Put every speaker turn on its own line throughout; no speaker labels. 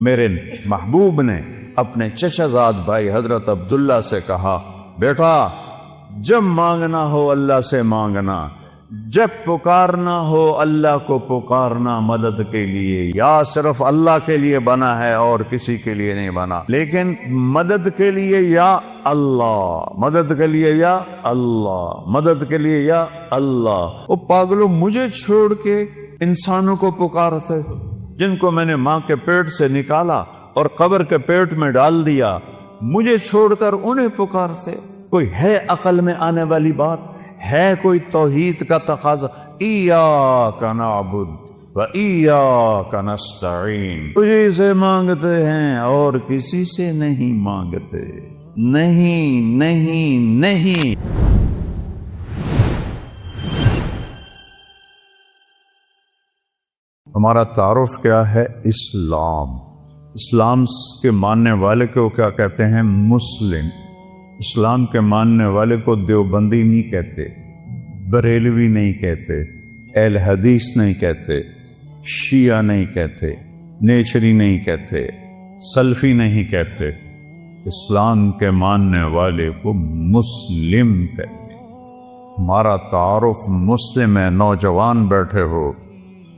میرے محبوب نے اپنے چچا زاد بھائی حضرت عبداللہ سے کہا، بیٹا جب مانگنا ہو اللہ سے مانگنا، جب پکارنا ہو اللہ کو پکارنا مدد کے لیے، یا صرف اللہ کے لیے بنا ہے اور کسی کے لیے نہیں بنا، لیکن مدد کے لیے یا اللہ، مدد کے لیے یا اللہ، مدد کے لیے یا اللہ۔ وہ پاگلوں، مجھے چھوڑ کے انسانوں کو پکارتے جن کو میں نے ماں کے پیٹ سے نکالا اور قبر کے پیٹ میں ڈال دیا، مجھے چھوڑ کر انہیں پکارتے۔ کوئی ہے عقل میں آنے والی بات؟ ہے کوئی توحید کا تقاضا؟ ایاک نعبد و ایاک نستعین، تجھے سے مانگتے ہیں اور کسی سے نہیں مانگتے، نہیں نہیں نہیں۔ ہمارا تعارف کیا ہے؟ اسلام۔ اسلام کے ماننے والے کو کیا کہتے ہیں؟ مسلم۔ اسلام کے ماننے والے کو دیوبندی نہیں کہتے، بریلوی نہیں کہتے، اہل حدیث نہیں کہتے، شیعہ نہیں کہتے، نیچری نہیں کہتے، سلفی نہیں کہتے۔ اسلام کے ماننے والے کو مسلم کہتے۔ ہمارا تعارف مسلم ہے۔ نوجوان بیٹھے ہو،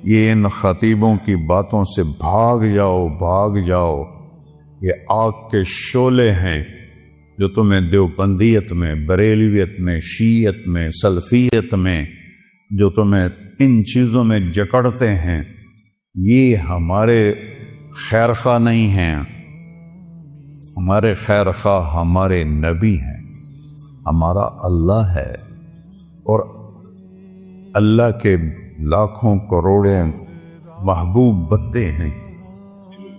یہ ان خطیبوں کی باتوں سے بھاگ جاؤ، بھاگ جاؤ۔ یہ آگ کے شعلے ہیں جو تمہیں دیوبندیت میں، بریلویت میں، شیعت میں، سلفیت میں جو تمہیں ان چیزوں میں جکڑتے ہیں، یہ ہمارے خیرخواہ نہیں ہیں۔ ہمارے خیرخواہ ہمارے نبی ہیں، ہمارا اللہ ہے، اور اللہ کے لاکھوں کروڑیں محبوب بندے ہیں۔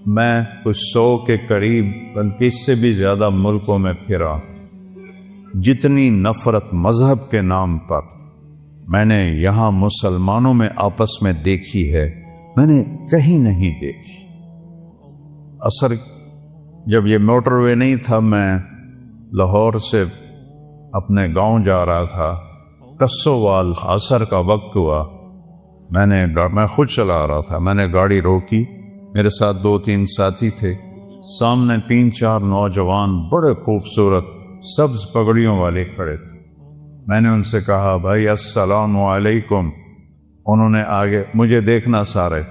میں کچھ 100 کے قریب، بلکہ اس سے بھی زیادہ ملکوں میں پھرا۔ جتنی نفرت مذہب کے نام پر میں نے یہاں مسلمانوں میں آپس میں دیکھی ہے، میں نے کہیں نہیں دیکھی۔ اثر جب یہ موٹر وے نہیں تھا، میں لاہور سے اپنے گاؤں جا رہا تھا، کسووال، عصر کا وقت ہوا، میں خود چلا رہا تھا، میں نے گاڑی روکی، میرے ساتھ 2-3 ساتھی تھے، سامنے 3-4 نوجوان بڑے خوبصورت سبز پگڑیوں والے کھڑے تھے۔ میں نے ان سے کہا، بھائی السلام علیکم۔ انہوں نے آگے مجھے دیکھنا سارے،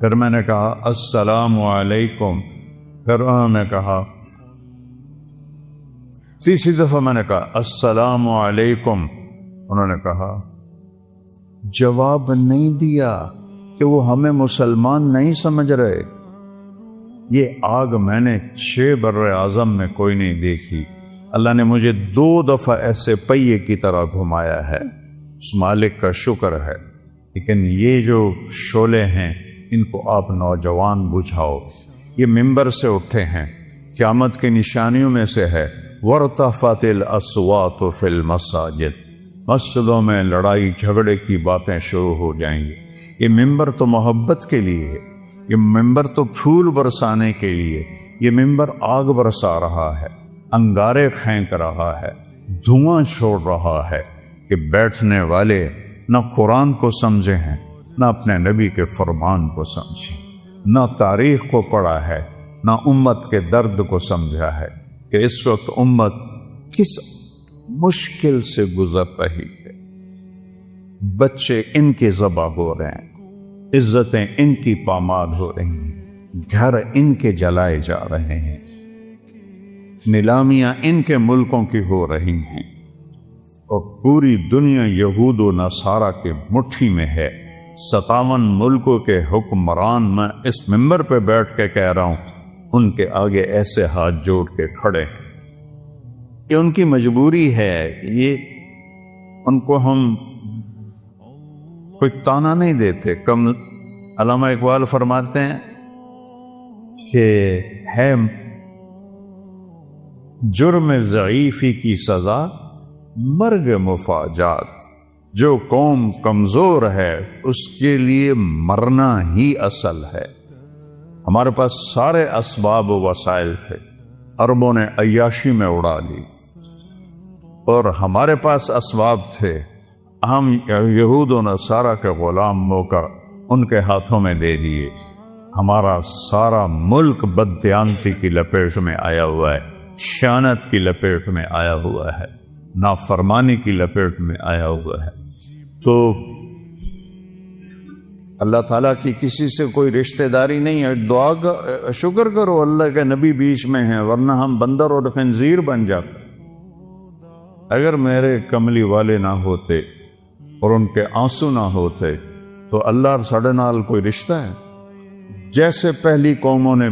پھر میں نے کہا السلام علیکم، پھر انہوں نے کہا، تیسری دفعہ میں نے کہا السلام علیکم، انہوں نے کہا، جواب نہیں دیا کہ وہ ہمیں مسلمان نہیں سمجھ رہے۔ یہ آگ میں نے 6 بر اعظم میں کوئی نہیں دیکھی۔ اللہ نے مجھے 2 دفعہ ایسے پہیے کی طرح گھمایا ہے، اس مالک کا شکر ہے۔ لیکن یہ جو شعلے ہیں، ان کو آپ نوجوان بجھاؤ۔ یہ ممبر سے اٹھے ہیں، قیامت کی نشانیوں میں سے ہے، وَارْتَفَعَتِ الْأَصْوَاتُ فِي الْمَسَاجِدِ، مسجدوں میں لڑائی جھگڑے کی باتیں شروع ہو جائیں گی۔ یہ ممبر تو محبت کے لیے ہے، یہ ممبر تو پھول برسانے کے لیے، یہ ممبر آگ برسا رہا ہے، انگارے پھینک رہا ہے، دھواں چھوڑ رہا ہے کہ بیٹھنے والے نہ قرآن کو سمجھے ہیں، نہ اپنے نبی کے فرمان کو سمجھے، نہ تاریخ کو پڑھا ہے، نہ امت کے درد کو سمجھا ہے کہ اس وقت امت کس مشکل سے گزر رہی ہے۔ بچے ان کے ذبح ہو رہے ہیں، عزتیں ان کی پامال ہو رہی ہیں، گھر ان کے جلائے جا رہے ہیں، نیلامیاں ان کے ملکوں کی ہو رہی ہیں، اور پوری دنیا یہود و نصارہ کے مٹھی میں ہے۔ 57 ملکوں کے حکمران، میں اس ممبر پہ بیٹھ کے کہہ رہا ہوں، ان کے آگے ایسے ہاتھ جوڑ کے کھڑے ہیں۔ یہ ان کی مجبوری ہے، یہ ان کو ہم کوئی تانا نہیں دیتے۔ کم علامہ اقبال فرماتے ہیں کہ ہے جرم ضعیفی کی سزا مرگ مفاجات، جو قوم کمزور ہے اس کے لیے مرنا ہی اصل ہے۔ ہمارے پاس سارے اسباب و وسائل تھے، عربوں نے عیاشی میں اڑا لی، اور ہمارے پاس اسباب تھے، ہم یہود و نصارہ کے غلام ہو کر ان کے ہاتھوں میں دے دیے۔ ہمارا سارا ملک بددیانتی کی لپیٹ میں آیا ہوا ہے، خیانت کی لپیٹ میں آیا ہوا ہے، نافرمانی کی لپیٹ میں آیا ہوا ہے۔ تو اللہ تعالیٰ کی کسی سے کوئی رشتہ داری نہیں ہے۔ دعا کا شکر کرو اللہ کے نبی بیچ میں ہیں، ورنہ ہم بندر اور خنزیر بن جاتے۔ اگر میرے کملی والے نہ ہوتے اور ان کے آنسو نہ ہوتے تو اللہ اور ساڑھے نال کوئی رشتہ ہے؟ جیسے پہلی قوموں نے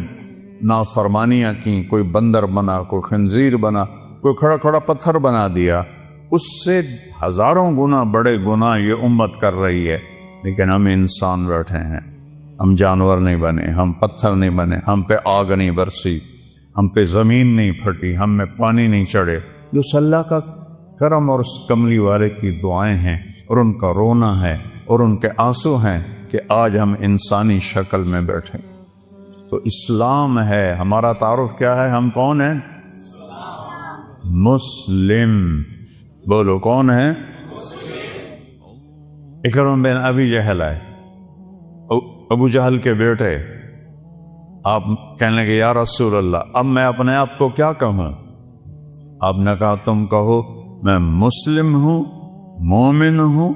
نافرمانیاں کی، کوئی بندر بنا، کوئی خنزیر بنا، کوئی کھڑا کھڑا پتھر بنا دیا، اس سے ہزاروں گنا بڑے گناہ یہ امت کر رہی ہے۔ لیکن ہم انسان بیٹھے ہیں، ہم جانور نہیں بنے، ہم پتھر نہیں بنے، ہم پہ آگ نہیں برسی، ہم پہ زمین نہیں پھٹی، ہم میں پانی نہیں چڑھے۔ جو اللہ کا کرم اور اس کملی والے کی دعائیں ہیں اور ان کا رونا ہے اور ان کے آنسو ہیں کہ آج ہم انسانی شکل میں بیٹھے۔ تو اسلام ہے ہمارا تعارف۔ کیا ہے؟ ہم کون ہیں؟ مسلم۔ بولو کون ہے؟ اکرم بن ابی جہل ہے، ابو جہل کے بیٹے۔ آپ کہنے لگے یا رسول اللہ اب میں اپنے آپ کو کیا کہوں؟ آپ نے کہا تم کہو میں مسلم ہوں، مومن ہوں،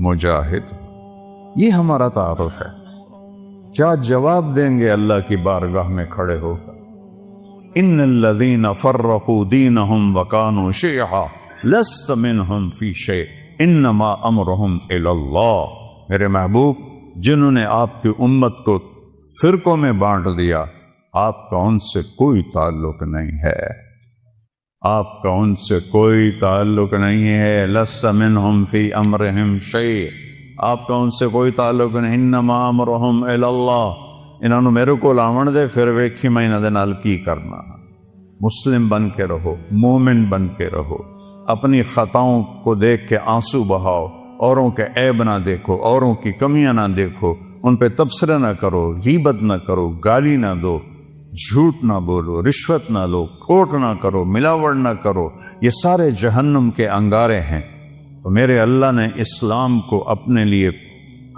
مجاہد ہوں۔ یہ ہمارا تعارف ہے۔ کیا جواب دیں گے اللہ کی بارگاہ میں کھڑے ہو کر؟ ان الذین فرقوا دینہم وکانوا شیعا لست منہم فی شیء انما امرہم الی اللہ۔ میرے محبوب، جنہوں نے آپ کی امت کو فرقوں میں بانٹ دیا، آپ کا ان سے کوئی تعلق نہیں ہے، آپ کا ان سے کوئی تعلق نہیں ہے۔ لست منہم فی امرہم شیء، آپ کا ان سے کوئی تعلق نہیں۔ انما امرہم الی اللہ، انہوں نے میرے کو لاون دے پھر ویکھی میں انہاں دے نال کی کرنا۔ مسلم بن کے رہو، مومن بن کے رہو، اپنی خطاؤں کو دیکھ کے آنسو بہاؤ، اوروں کے عیب نہ دیکھو، اوروں کی کمیاں نہ دیکھو، ان پہ تبصرہ نہ کرو، غیبت نہ کرو، گالی نہ دو، جھوٹ نہ بولو، رشوت نہ لو، کھوٹ نہ کرو، ملاوٹ نہ کرو۔ یہ سارے جہنم کے انگارے ہیں۔ تو میرے اللہ نے اسلام کو اپنے لیے،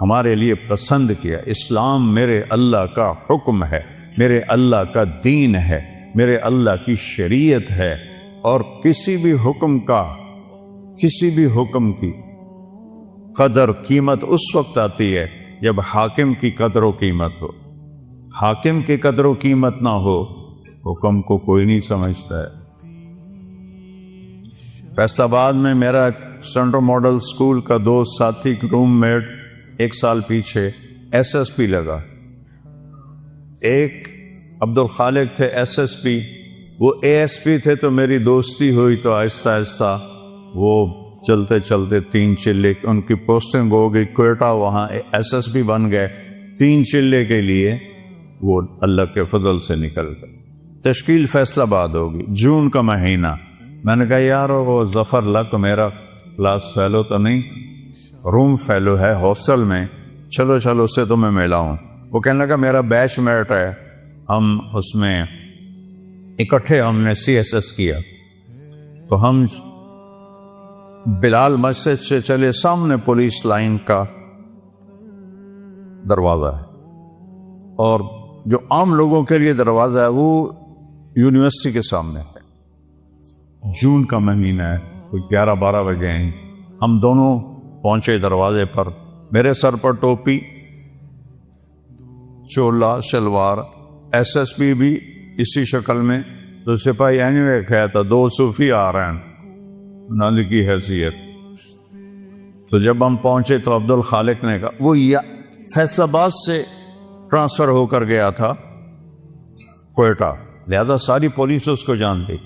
ہمارے لیے پسند کیا۔ اسلام میرے اللہ کا حکم ہے، میرے اللہ کا دین ہے، میرے اللہ کی شریعت ہے۔ اور کسی بھی حکم کی قدر قیمت اس وقت آتی ہے جب حاکم کی قدر و قیمت ہو۔ حاکم کی قدر و قیمت نہ ہو، حکم کو کوئی نہیں سمجھتا ہے۔ فیصل آباد میں میرا سینٹرل ماڈل اسکول کا دوست ساتھی روم میٹ 1 سال پیچھے SSP لگا۔ ایک عبدالخالق تھے SSP، وہ ASP تھے، تو میری دوستی ہوئی تو آہستہ آہستہ وہ چلتے چلتے 3 چلے ان کی پوسٹنگ ہو گئی کوئٹہ، وہاں SSP بن گئے۔ 3 چلے کے لیے وہ اللہ کے فضل سے نکل گئے۔ تشکیل فیصل آباد ہوگی، جون کا مہینہ۔ میں نے کہا یار وہ ظفر لک میرا کلاس فیلو تو نہیں، روم فیلو ہے ہاسٹل میں، چلو چلو اس سے تو میں ملاؤں۔ وہ کہنے لگا میرا بیچ میٹ ہے، ہم اس میں اکٹھے ہم نے CSS کیا۔ تو ہم بلال مسجد سے چلے، سامنے پولیس لائن کا دروازہ ہے، اور جو عام لوگوں کے لیے دروازہ ہے وہ یونیورسٹی کے سامنے ہے۔ جون کا مہینہ ہے، کوئی 11-12 بجے ہیں، ہم دونوں پہنچے دروازے پر۔ میرے سر پر ٹوپی، چولا شلوار، SSP بھی اسی شکل میں، تو سپاہی اینوے کہا تھا 2 صوفی آ رہے ہیں نال کی حیثیت۔ تو جب ہم پہنچے تو عبدالخالق نے کہا، وہ فیصل آباد سے ٹرانسفر ہو کر گیا تھا کوئٹہ، لہذا ساری پولیس اس کو جانتی،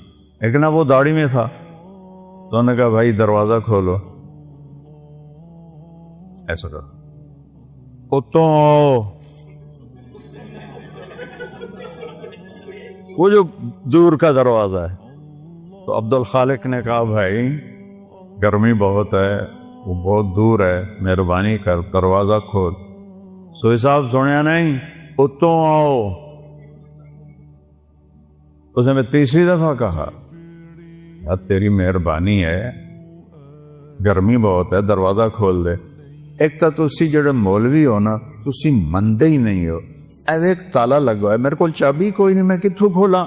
لیکن اب وہ داڑھی میں تھا، تو انہوں نے کہا بھائی دروازہ کھولو، ایسا کہا اتوں آؤ۔ وہ جو دور کا دروازہ ہے، تو عبدالخالق نے کہا بھائی گرمی بہت ہے، وہ بہت دور ہے، مہربانی کر دروازہ کھول۔ سوئی صاحب سنیا نہیں، اتوں آؤ۔ اس نے میں 3ری دفعہ کہا یار تیری مہربانی ہے، گرمی بہت ہے، دروازہ کھول دے۔ ایک تو تسی جڑے مولوی ہو نا، تسی مندے ہی نہیں ہو، ایک تالا لگا ہے، میرے کو چابی کوئی نہیں، میں کتوں کھولا؟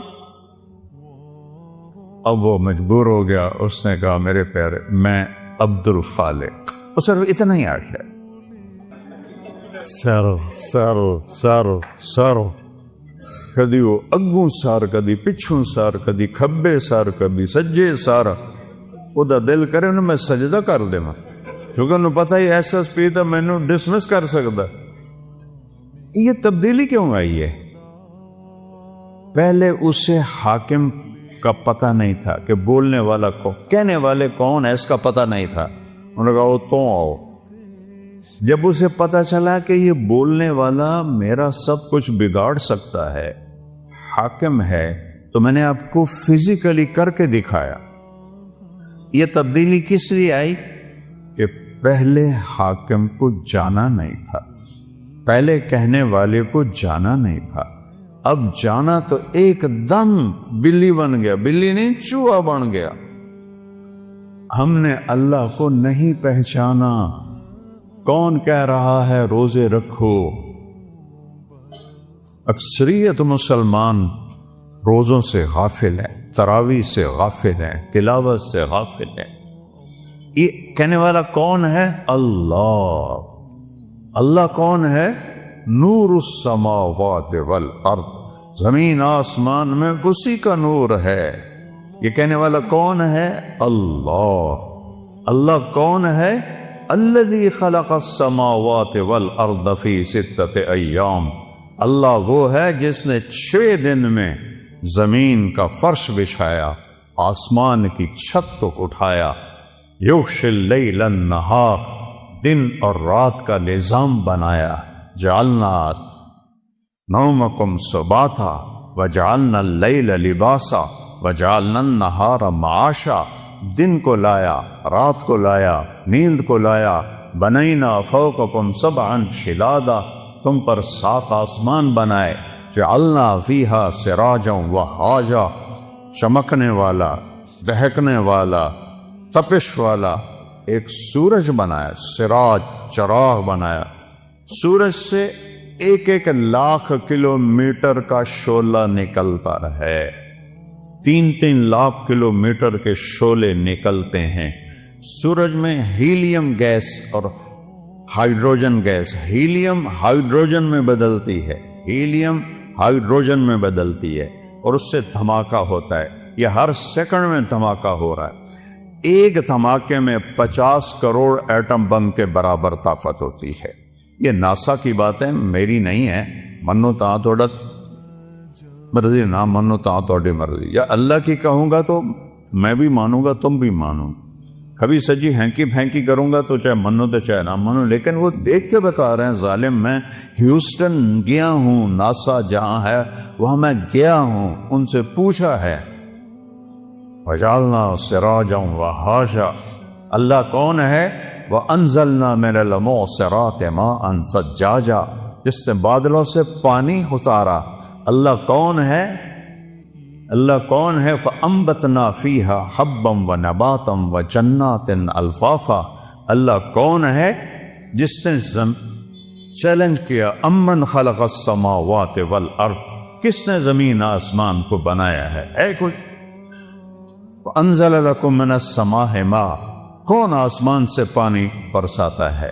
اب وہ مجبور ہو گیا، اس نے کہا میرے پیارے میں عبد الخالق، وہ صرف اتنا ہی آخیا، سر کدی وہ اگوں سار، کدی پچھوں سار، کدی کھبے سار، کدی سجے سار، وہ دا دل کرے انہوں میں سجدہ کر دے ماں، کیونکہ انہوں پتہ ہی ایس ایس پی دا میں انہوں ڈسمس کر سکتا۔ یہ تبدیلی کیوں آئی ہے؟ پہلے اسے حاکم کا پتہ نہیں تھا کہ بولنے والا کون، کہنے والے کون ہے، اس کا پتہ نہیں تھا۔ انہوں نے کہا وہ تو آؤ۔ جب اسے پتہ چلا کہ یہ بولنے والا میرا سب کچھ بگاڑ سکتا ہے، حاکم ہے، تو میں نے آپ کو فزیکلی کر کے دکھایا۔ یہ تبدیلی کس لیے آئی؟ کہ پہلے حاکم کو جانا نہیں تھا، پہلے کہنے والے کو جانا نہیں تھا، اب جانا تو ایک دم بلی بن گیا، بلی نہیں چوہا بن گیا۔ ہم نے اللہ کو نہیں پہچانا۔ کون کہہ رہا ہے روزے رکھو؟ اکثریت مسلمان روزوں سے غافل ہے، تراویح سے غافل ہے، تلاوت سے غافل ہے۔ یہ کہنے والا کون ہے؟ اللہ۔ اللہ کون ہے؟ نور السماوات والارض، زمین آسمان میں اسی کا نور ہے۔ یہ کہنے والا کون ہے؟ اللہ۔ اللہ کون ہے؟ الذی خلق السماوات والارض فی 6 ایام، اللہ وہ ہے جس نے 6 دن میں زمین کا فرش بچھایا، آسمان کی چھت کو اٹھایا۔ یغشی اللیل النہار، دن اور رات کا نظام بنایا۔ جعلنا نومکم سباتا وجعلنا اللیل لباسا وجعلنا النہار معاشا، دن کو لایا، رات کو لایا، نیند کو لایا۔ بنینا فوقکم سبعا شدادا، تم پر 7 آسمان بنائے۔ جعلنا فیہا سراجا وہاجا، چمکنے والا، دہکنے والا، تپش والا ایک سورج بنایا، سراج چراغ بنایا۔ سورج سے 1 لاکھ کلومیٹر کا شعلہ نکلتا ہے، 3 لاکھ کلومیٹر کے شعلے نکلتے ہیں۔ سورج میں ہیلیم گیس اور ہائیڈروجن گیس، ہیلیم ہائیڈروجن میں بدلتی ہے، ہیلیم ہائیڈروجن میں بدلتی ہے، اور اس سے دھماکہ ہوتا ہے۔ یہ ہر سیکنڈ میں دھماکہ ہو رہا ہے۔ ایک دھماکے میں 50 کروڑ ایٹم بم کے برابر طاقت ہوتی ہے۔ یہ ناسا کی باتیں میری نہیں ہے، منو تاں توڑا مرضی، نہ منو تاں توڑی مرضی، یا اللہ کی کہوں گا تو میں بھی مانوں گا، تم بھی مانو۔ کبھی سجی ہینکی پھینکی کروں گا تو چاہے منو تو چاہے نہ منو، لیکن وہ دیکھ کے بتا رہے ہیں ظالم۔ میں ہیوسٹن گیا ہوں، ناسا جہاں ہے وہاں میں گیا ہوں، ان سے پوچھا ہے۔ وجعلنا سراجا وہاجا، اللہ کون ہے؟ وانزلنا من المعصرات ماء ثجاجا، جس نے بادلوں سے پانی اتارا۔ اللہ کون ہے؟ اللہ کون ہے؟ فانبتنا فیہا حبا ونباتا وجنات الفافا، اللہ کون ہے جس نے چیلنج کیا، امن خلق السماوات والارض، کس نے زمین آسمان کو بنایا ہے کوئی؟ وانزل لکم من السماء ماء، کون آسمان سے پانی برساتا ہے؟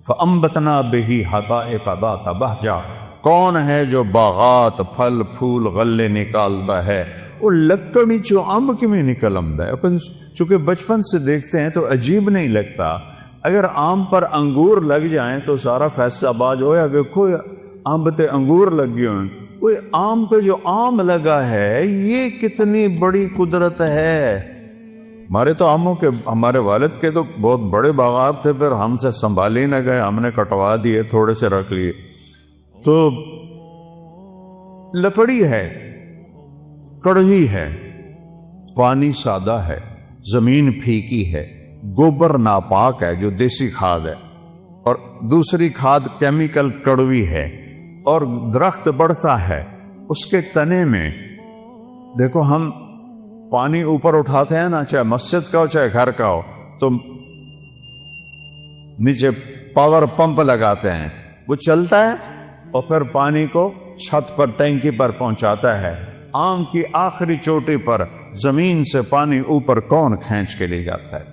فانبتنا بہ حدائق ذات بہجہ، کون ہے جو باغات پھل پھول غلے نکالتا ہے؟ وہ لکڑی چو امب کی میں نکل آمدا ہے۔ چونکہ بچپن سے دیکھتے ہیں تو عجیب نہیں لگتا، اگر آم پر انگور لگ جائیں تو سارا فیصلہ آباد ہویا کہ کوئی آم تے انگور لگے ہوئے، کوئی آم پہ جو آم لگا ہے یہ کتنی بڑی قدرت ہے۔ ہمارے تو آموں کے، ہمارے والد کے تو بہت بڑے باغات تھے، پھر ہم سے سنبھال ہی نہ گئے، ہم نے کٹوا دیے، تھوڑے سے رکھ لیے۔ تو لکڑی ہے، کڑوی ہے، پانی سادہ ہے، زمین پھیکی ہے، گوبر ناپاک ہے جو دیسی کھاد ہے، اور دوسری کھاد کیمیکل کڑوی ہے، اور درخت بڑھتا ہے اس کے تنے میں۔ دیکھو ہم پانی اوپر اٹھاتے ہیں نا، چاہے مسجد کا ہو چاہے گھر کا ہو، تو نیچے پاور پمپ لگاتے ہیں، وہ چلتا ہے اور پھر پانی کو چھت پر ٹینکی پر پہنچاتا ہے، آم کی آخری چوٹی پر زمین سے پانی اوپر کون کھینچ کے لے جاتا ہے؟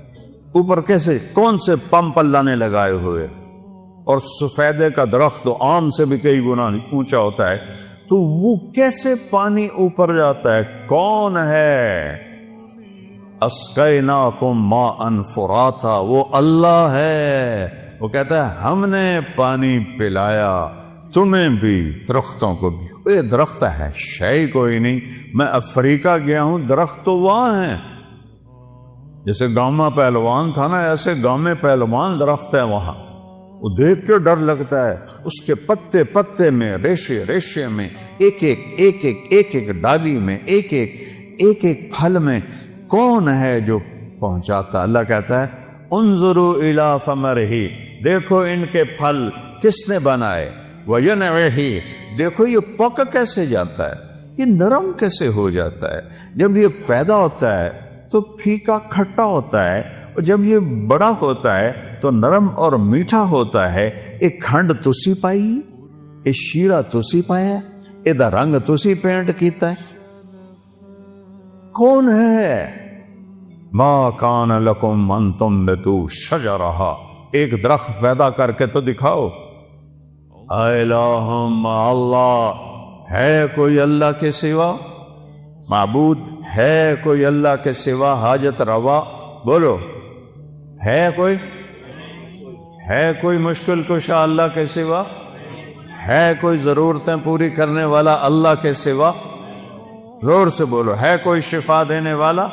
اوپر کیسے، کون سے پمپ اللہ نے لگائے ہوئے؟ اور سفیدے کا درخت تو آم سے بھی کئی گنا اونچا ہوتا ہے، تو وہ کیسے پانی اوپر جاتا ہے؟ کون ہے؟ اسقیناکم ماء فراتا، وہ اللہ ہے۔ وہ کہتا ہے ہم نے پانی پلایا تمہیں بھی، درختوں کو بھی۔ یہ درخت ہے شے کوئی نہیں، میں افریقہ گیا ہوں، درخت تو وہاں ہیں، جیسے گاؤں میں پہلوان تھا نا، ایسے گاؤں میں پہلوان درخت ہے وہاں، وہ دیکھ کے ڈر لگتا ہے، اس کے پتے پتے میں، ریشے ریشے میں، ایک ایک ڈالی میں، ایک ایک پھل میں کون ہے جو پہنچاتا؟ اللہ کہتا ہے انظروا الی ثمرہ، دیکھو ان کے پھل کس نے بنائے، وَيَنْعِهِ، دیکھو یہ پک کیسے جاتا ہے، یہ نرم کیسے ہو جاتا ہے۔ جب یہ پیدا ہوتا ہے تو پھیکا کھٹا ہوتا ہے، اور جب یہ بڑا ہوتا ہے تو نرم اور میٹھا ہوتا ہے۔ ایک کھنڈ تسی پائی، ایک شیرہ تسی پایا، ایدہ رنگ تسی پینٹ کیتا ہے، کون ہے؟ ما کان لکم ان تنبتوا شجرہا، ایک درخت پیدا کر کے تو دکھاؤ۔ الہم، اللہ ہے کوئی اللہ کے سوا؟ معبود ہے کوئی اللہ کے سوا؟ حاجت روا بولو، ہے کوئی؟ ہے کوئی مشکل کشا اللہ کے سوا؟ ہے کوئی ضرورتیں پوری کرنے والا اللہ کے سوا؟ زور سے بولو، ہے کوئی شفا دینے والا؟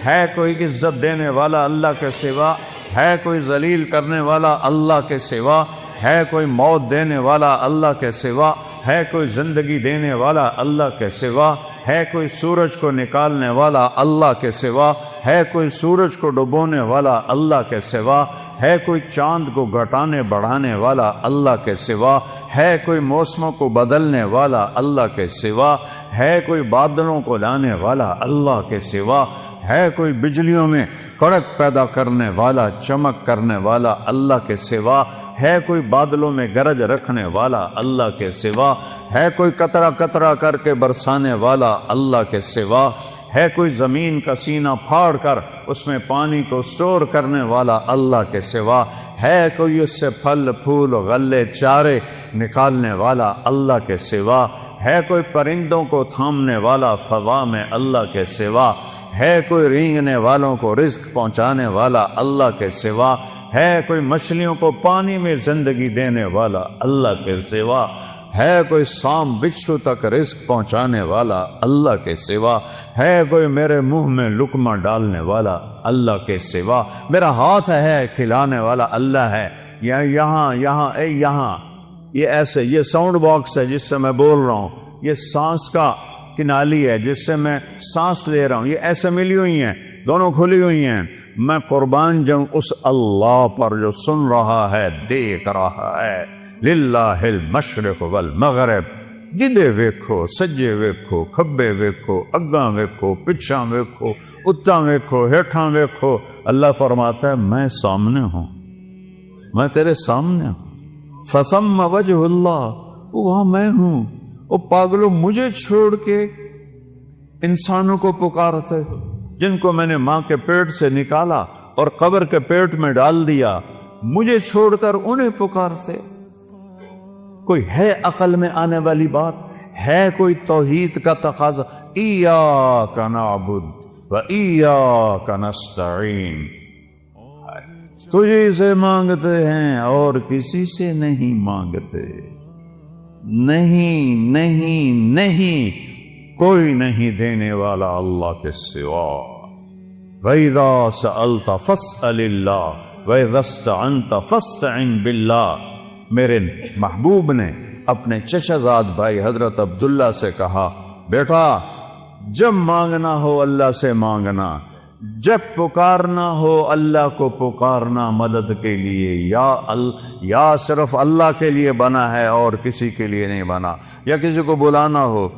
ہے کوئی عزت دینے والا اللہ کے سوا؟ ہے کوئی ذلیل کرنے والا اللہ کے سوا؟ ہے کوئی موت دینے والا اللہ کے سوا؟ ہے کوئی زندگی دینے والا اللہ کے سوا؟ ہے کوئی سورج کو نکالنے والا اللہ کے سوا؟ ہے کوئی سورج کو ڈبونے والا اللہ کے سوا؟ ہے کوئی چاند کو گھٹانے بڑھانے والا اللہ کے سوا؟ ہے کوئی موسموں کو بدلنے والا اللہ کے سوا؟ ہے کوئی بادلوں کو لانے والا اللہ کے سوا؟ ہے کوئی بجلیوں میں کڑک پیدا کرنے والا، چمک کرنے والا اللہ کے سوا؟ ہے کوئی بادلوں میں گرج رکھنے والا اللہ کے سوا؟ ہے کوئی قطرہ قطرہ کر کے برسانے والا اللہ کے سوا؟ ہے کوئی زمین کا سینہ پھاڑ کر اس میں پانی کو سٹور کرنے والا اللہ کے سوا؟ ہے کوئی اس سے پھل پھول غلے چارے نکالنے والا اللہ کے سوا؟ ہے کوئی پرندوں کو تھامنے والا فضا میں اللہ کے سوا؟ ہے کوئی رینگنے والوں کو رزق پہنچانے والا اللہ کے سوا؟ ہے کوئی مچھلیوں کو پانی میں زندگی دینے والا اللہ کے سوا؟ ہے کوئی سام بچھو تک رزق پہنچانے والا اللہ کے سوا؟ ہے کوئی میرے منہ میں لقمہ ڈالنے والا اللہ کے سوا؟ میرا ہاتھ ہے کھلانے والا اللہ ہے، یا یہاں یہاں یہ ایسے، یہ ساؤنڈ باکس ہے جس سے میں بول رہا ہوں، یہ سانس کا کنالی ہے جس سے میں سانس لے رہا ہوں، یہ ایسے ملی ہوئی ہیں، دونوں کھلی ہوئی ہیں۔ میں قربان جاؤں اس اللہ پر جو سن رہا ہے، دیکھ رہا ہے۔ للہ المشرق والمغرب، جدے ویکھو سجے ویکھو، کھبے ویکھو، اگاں ویکھو، پچھاں ویکھو، اتاں ویکھو، ہیٹھاں ویکھو، اللہ فرماتا ہے میں سامنے ہوں، میں تیرے سامنے ہوں۔ فثم وجہ اللہ، وہاں میں ہوں۔ وہ پاگلوں، مجھے چھوڑ کے انسانوں کو پکارتے جن کو میں نے ماں کے پیٹ سے نکالا اور قبر کے پیٹ میں ڈال دیا، مجھے چھوڑ کر انہیں پکارتے۔ کوئی ہے عقل میں آنے والی بات؟ ہے کوئی توحید کا تقاضا؟ ایاک نعبد و ایاک نستعین، تجھے سے مانگتے ہیں اور کسی سے نہیں مانگتے۔ نہیں نہیں نہیں، کوئی نہیں دینے والا اللہ کے سوا۔ وَإِذَا سَأَلْتَ فَاسْأَلِ اللَّهَ وَإِذَا اسْتَعَنْتَ فَاسْتَعِنْ بِاللَّهِ۔ میرے محبوب نے اپنے چچا زاد بھائی حضرت عبداللہ سے کہا، بیٹا جب مانگنا ہو اللہ سے مانگنا، جب پکارنا ہو اللہ کو پکارنا مدد کے لیے، یا صرف اللہ کے لیے بنا ہے اور کسی کے لیے نہیں بنا، یا کسی کو بلانا ہو،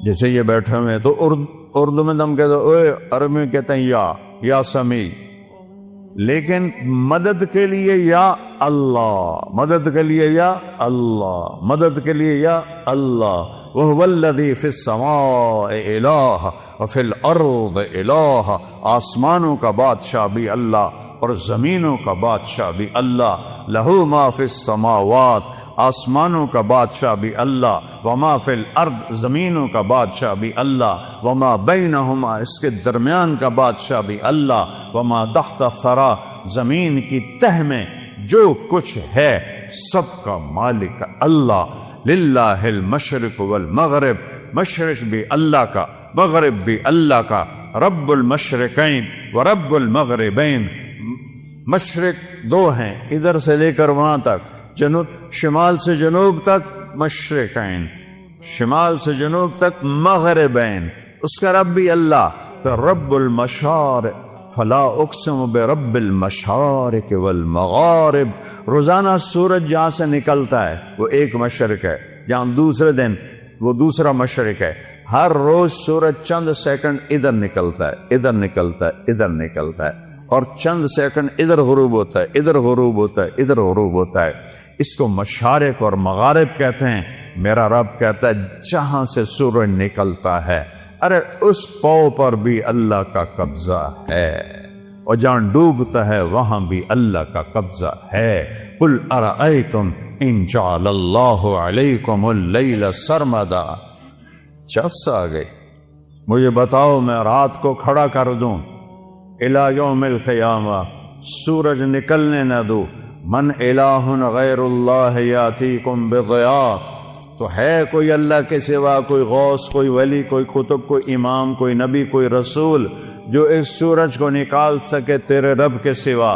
جیسے یہ بیٹھے ہوئے تو اردو میں دم کہتے ہیں، اوے، عربی میں کہتے ہیں یا سمیع، لیکن مدد کے لیے یا اللہ، مدد کے لیے یا اللہ، مدد کے لیے یا اللہ۔ وَهُوَ الَّذِي فِي السَّمَاءِ إِلَٰهٌ وَفِي الْأَرْضِ إِلَٰهٌ، آسمانوں کا بادشاہ بھی اللہ اور زمینوں کا بادشاہ بھی اللہ۔ لَهُ مَا فِي السَّمَاوَاتِ، آسمانوں کا بادشاہ بھی اللہ، وَمَا فِي الْأَرْضِ، زمینوں کا بادشاہ بھی اللہ، وَمَا بَيْنَهُمَا، اس کے درمیان کا بادشاہ بھی اللہ، وَمَا تَحْتَ الثَّرَىٰ، زمین کی تہ میں جو کچھ ہے سب کا مالک اللہ۔ لِلَّهِ الْمَشْرِقُ وَالْمَغْرِبُ، مشرق بھی اللہ کا، مغرب بھی اللہ کا۔ رب المشرقین ورب المغربین، مشرق دو ہیں، ادھر سے لے کر وہاں تک، جنوب شمال سے جنوب تک مشرقین، شمال سے جنوب تک مغربین، اس کا رب بھی اللہ۔ تو رب المشارق، فلا اقسم برب المشارق والمغارب، روزانہ سورج جہاں سے نکلتا ہے وہ ایک مشرق ہے، جہاں دوسرے دن وہ دوسرا مشرق ہے۔ ہر روز سورج چند سیکنڈ ادھر نکلتا ہے، ادھر نکلتا ہے، ادھر نکلتا ہے، اور چند سیکنڈ ادھر غروب ہوتا ہے، ادھر غروب ہوتا ہے، ادھر غروب ہوتا ہے۔ اس کو مشارق اور مغارب کہتے ہیں۔ میرا رب کہتا ہے جہاں سے سورج نکلتا ہے، ارے اس پاؤ پر بھی اللہ کا قبضہ ہے، اور جہاں ڈوبتا ہے وہاں بھی اللہ کا قبضہ ہے۔ قل ارأیتم ان جعل اللہ علیکم اللیل سرمدا، چس آ گئی، مجھے بتاؤ میں رات کو کھڑا کر دوں الی یوم القیامہ، سورج نکلنے نہ دوں، من الہ غیر اللہ یاتیکم بضیاء، تو ہے کوئی اللہ کے سوا، کوئی غوث، کوئی ولی، کوئی قطب، کوئی امام، کوئی نبی، کوئی رسول جو اس سورج کو نکال سکے تیرے رب کے سوا؟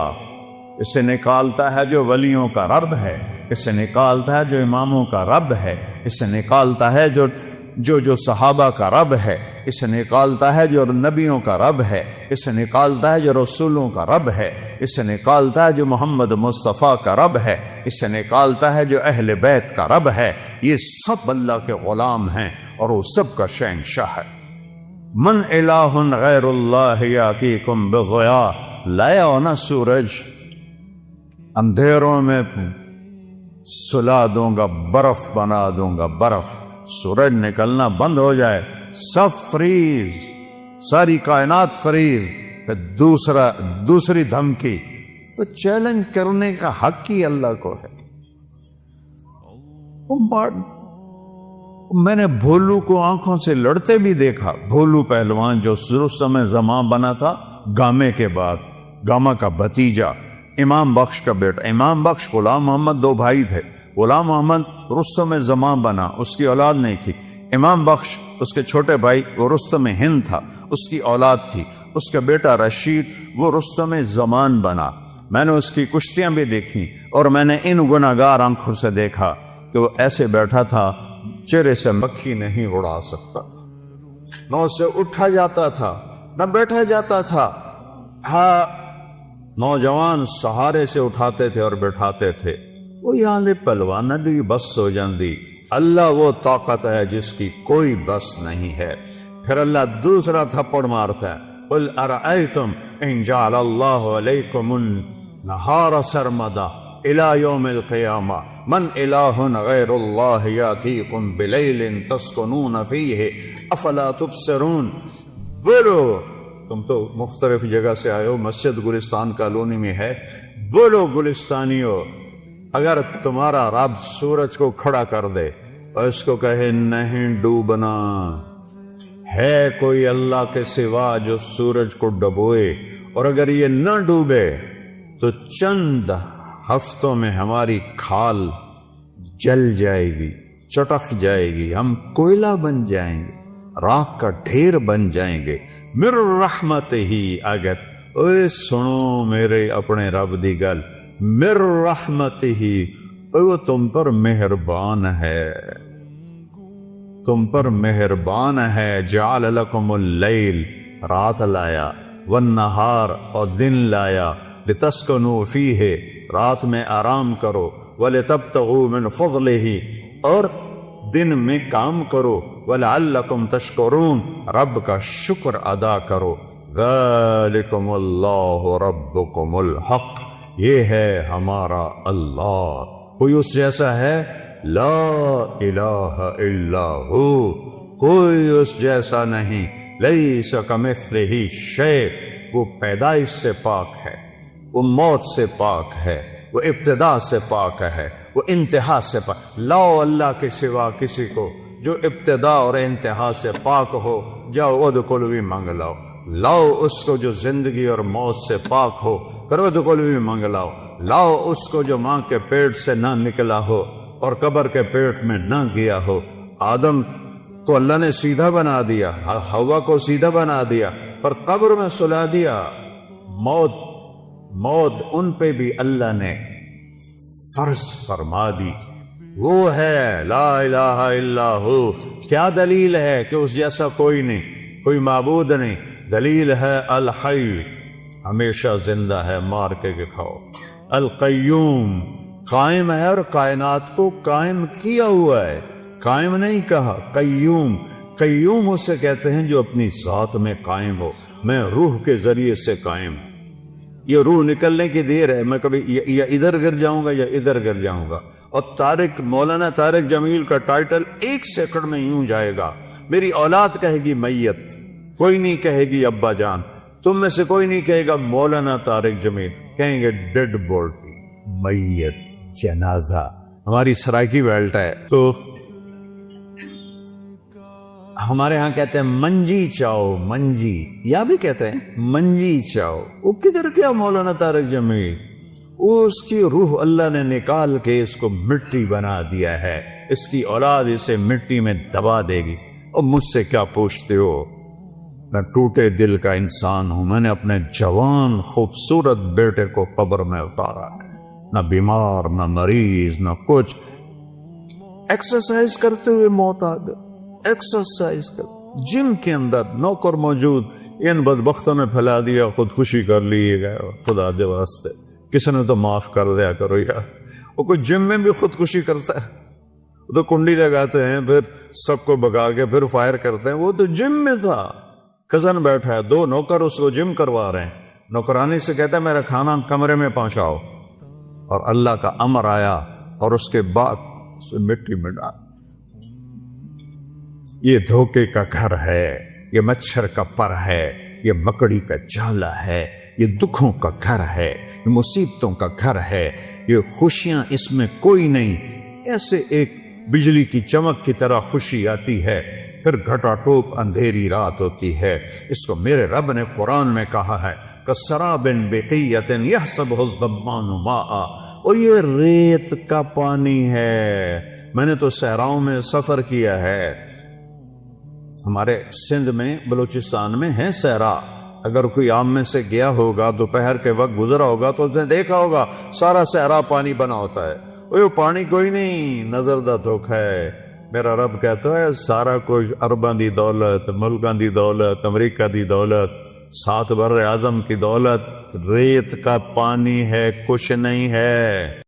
اسے نکالتا ہے جو ولیوں کا رب ہے، اسے نکالتا ہے جو اماموں کا رب ہے، اسے نکالتا ہے جو صحابہ کا رب ہے، اسے نکالتا ہے جو نبیوں کا رب ہے، اسے نکالتا ہے جو رسولوں کا رب ہے، اسے نکالتا ہے جو محمد مصطفیٰ کا رب ہے، اسے نکالتا ہے جو اہل بیت کا رب ہے۔ یہ سب اللہ کے غلام ہیں اور وہ سب کا شہنشاہ ہے۔ من الہ غیر اللہ یاتیکم بضیاء، لایا ہو نا سورج، اندھیروں میں سلا دوں گا، برف بنا دوں گا، برف، سورج نکلنا بند ہو جائے، سب فریز، ساری کائنات فریز۔ پھر دوسری دھمکی، تو چیلنج کرنے کا حق ہی اللہ کو ہے۔ میں نے بھولو کو آنکھوں سے لڑتے بھی دیکھا، بھولو پہلوان جو رستم زمان بنا تھا گامے کے بعد، گاما کا بھتیجا، امام بخش کا بیٹا، امام بخش غلام محمد دو بھائی تھے، غلام محمد رستم زمان بنا، اس کی اولاد نہیں تھی، امام بخش اس کے چھوٹے بھائی وہ رستم ہند تھا، اس کی اولاد تھی، اس کا بیٹا رشید وہ رستم زمان بنا۔ میں نے اس کی کشتیاں بھی دیکھی، اور میں نے ان گناہگار آنکھوں سے دیکھا کہ وہ ایسے بیٹھا تھا، چہرے سے مکھی نہیں اڑا سکتا تھا، نہ اسے اٹھا جاتا تھا نہ بیٹھا جاتا تھا۔ ہاں، نوجوان سہارے سے اٹھاتے تھے اور بیٹھاتے تھے، وہ یہاں دے پہلوانا بھی بس ہو جاندی۔ اللہ وہ طاقت ہے جس کی کوئی بس نہیں ہے۔ پھر اللہ دوسرا تھپڑ مارتا ہے، قل ارأیتم ان جعل اللہ علیکم النہار سرمدا الی یوم القیامہ من الہ غیر اللہ یاتیکم بلیل تسکنون فیہ افلا تبصرون۔ بولو، تم تو مختلف جگہ سے آئے ہو، مسجد گلستان کالونی میں ہے، بولو گلستانیو، اگر تمہارا رب سورج کو کھڑا کر دے اور اس کو کہے نہیں ڈوبنا، ہے کوئی اللہ کے سوا جو سورج کو ڈبوئے، اور اگر یہ نہ ڈوبے تو چند ہفتوں میں ہماری کھال جل جائے گی، چٹک جائے گی، ہم کوئلہ بن جائیں گے، راکھ کا ڈھیر بن جائیں گے۔ مر رحمت ہی، اگر اے سنو میرے اپنے رب دی گل، مر رحمت ہی، وہ تم پر مہربان ہے، تم پر مہربان ہے۔ جعل لکم اللیل، رات لایا، والنہار، اور دن لایا، لتسکنوا فیہ، رات میں آرام کرو، ولتبتغوا من فضلہ، اور دن میں کام کرو، ولعلکم تشکرون، رب کا شکر ادا کرو۔ ذالکم اللہ ربکم الحق، یہ ہے ہمارا اللہ، کوئی اس جیسا ہے؟ لا الہ الا ہو، کوئی اس جیسا نہیں، لیس کمثلہ شیء، وہ پیدائش سے پاک ہے، وہ موت سے پاک ہے، وہ ابتدا سے پاک ہے، وہ انتہا سے پاک۔ لاؤ اللہ کے سوا کسی کو جو ابتدا اور انتہا سے پاک ہو، جاؤ ادخلوا مانگ لاؤ۔ لاؤ اس کو جو زندگی اور موت سے پاک ہو، کرو ادخلوا مانگ لاؤ۔ لاؤ اس کو جو ماں کے پیٹ سے نہ نکلا ہو اور قبر کے پیٹ میں نہ گیا ہو۔ آدم کو اللہ نے سیدھا بنا دیا، حوا کو سیدھا بنا دیا، پر قبر میں سلا دیا۔ موت ان پہ بھی اللہ نے فرض فرما دی۔ وہ ہے لا الہ الا ہو۔ کیا دلیل ہے کہ اس جیسا کوئی نہیں، کوئی معبود نہیں؟ دلیل ہے الحی، ہمیشہ زندہ ہے، مار کے دکھاؤ۔ القیوم، قائم ہے اور کائنات کو قائم کیا ہوا ہے، قائم نہیں کہا، قیوم۔ قیوم اسے کہتے ہیں جو اپنی ذات میں قائم ہو۔ میں روح کے ذریعے سے قائم، یہ روح نکلنے کی دیر ہے، میں کبھی یا ادھر گر جاؤں گا یا ادھر گر جاؤں گا۔ اور مولانا طارق جمیل کا ٹائٹل 1 سیکنڈ میں یوں جائے گا، میری اولاد کہے گی میت، کوئی نہیں کہے گی ابا جان، تم میں سے کوئی نہیں کہے گا مولانا طارق جمیل، کہیں گے ڈیڈ باڈی، میت، جنازہ۔ ہماری سرائکی بیلٹ ہے تو ہمارے ہاں کہتے ہیں منجی چاؤ، منجی، یا بھی کہتے ہیں منجی چاؤ۔ وہ کدھر گیا مولانا طارق جمیل؟ اس کی روح اللہ نے نکال کے اس کو مٹی بنا دیا ہے، اس کی اولاد اسے مٹی میں دبا دے گی۔ اور مجھ سے کیا پوچھتے ہو؟ میں ٹوٹے دل کا انسان ہوں، میں نے اپنے جوان خوبصورت بیٹے کو قبر میں اتارا ہے، نہ بیمار نہ مریض نہ کچھ، ایکسرسائز کرتے ہوئے موت آ گئی۔ ایکسرسائز کر، جم کے اندر نوکر موجود، ان بدبختوں نے پھیلا دیا، خودکشی کر لی گئے، خدا دے واسطے کسی نے تو معاف کر دیا کرو یار۔ وہ کوئی جم میں بھی خودکشی کرتا ہے؟ وہ تو کنڈی لگاتے ہیں، پھر سب کو بگا کے پھر فائر کرتے ہیں۔ وہ تو جم میں تھا، کزن بیٹھا ہے، 2 نوکر اس کو جم کروا رہے ہیں، نوکرانی سے کہتا ہے میرا کھانا کمرے میں پہنچاؤ، اور اللہ کا امر آیا اور اس کے بعد اسے مٹی میں ڈال۔ یہ دھوکے کا گھر ہے، یہ مچھر کا پر ہے، یہ مکڑی کا جالا ہے، یہ دکھوں کا گھر ہے، یہ مصیبتوں کا گھر ہے، یہ خوشیاں اس میں کوئی نہیں۔ ایسے ایک بجلی کی چمک کی طرح خوشی آتی ہے، پھر گھٹا ٹوپ اندھیری رات ہوتی ہے۔ اس کو میرے رب نے قرآن میں کہا ہے کسراب بقیۃ یحسبہ الظمآن ماء، اور یہ ریت کا پانی ہے۔ میں نے تو صحراؤں میں سفر کیا ہے، ہمارے سندھ میں بلوچستان میں ہے صحرا، اگر کوئی عام میں سے گیا ہوگا دوپہر کے وقت گزرا ہوگا تو اس نے دیکھا ہوگا سارا صحرا پانی بنا ہوتا ہے، وہ پانی کوئی نہیں، نظر دا دھوکا ہے۔ میرا رب کہتا ہے سارا کچھ ارباں دی دولت، ملکاں دی دولت، امریکہ دی دولت، 7 بر اعظم کی دولت ریت کا پانی ہے، کچھ نہیں ہے۔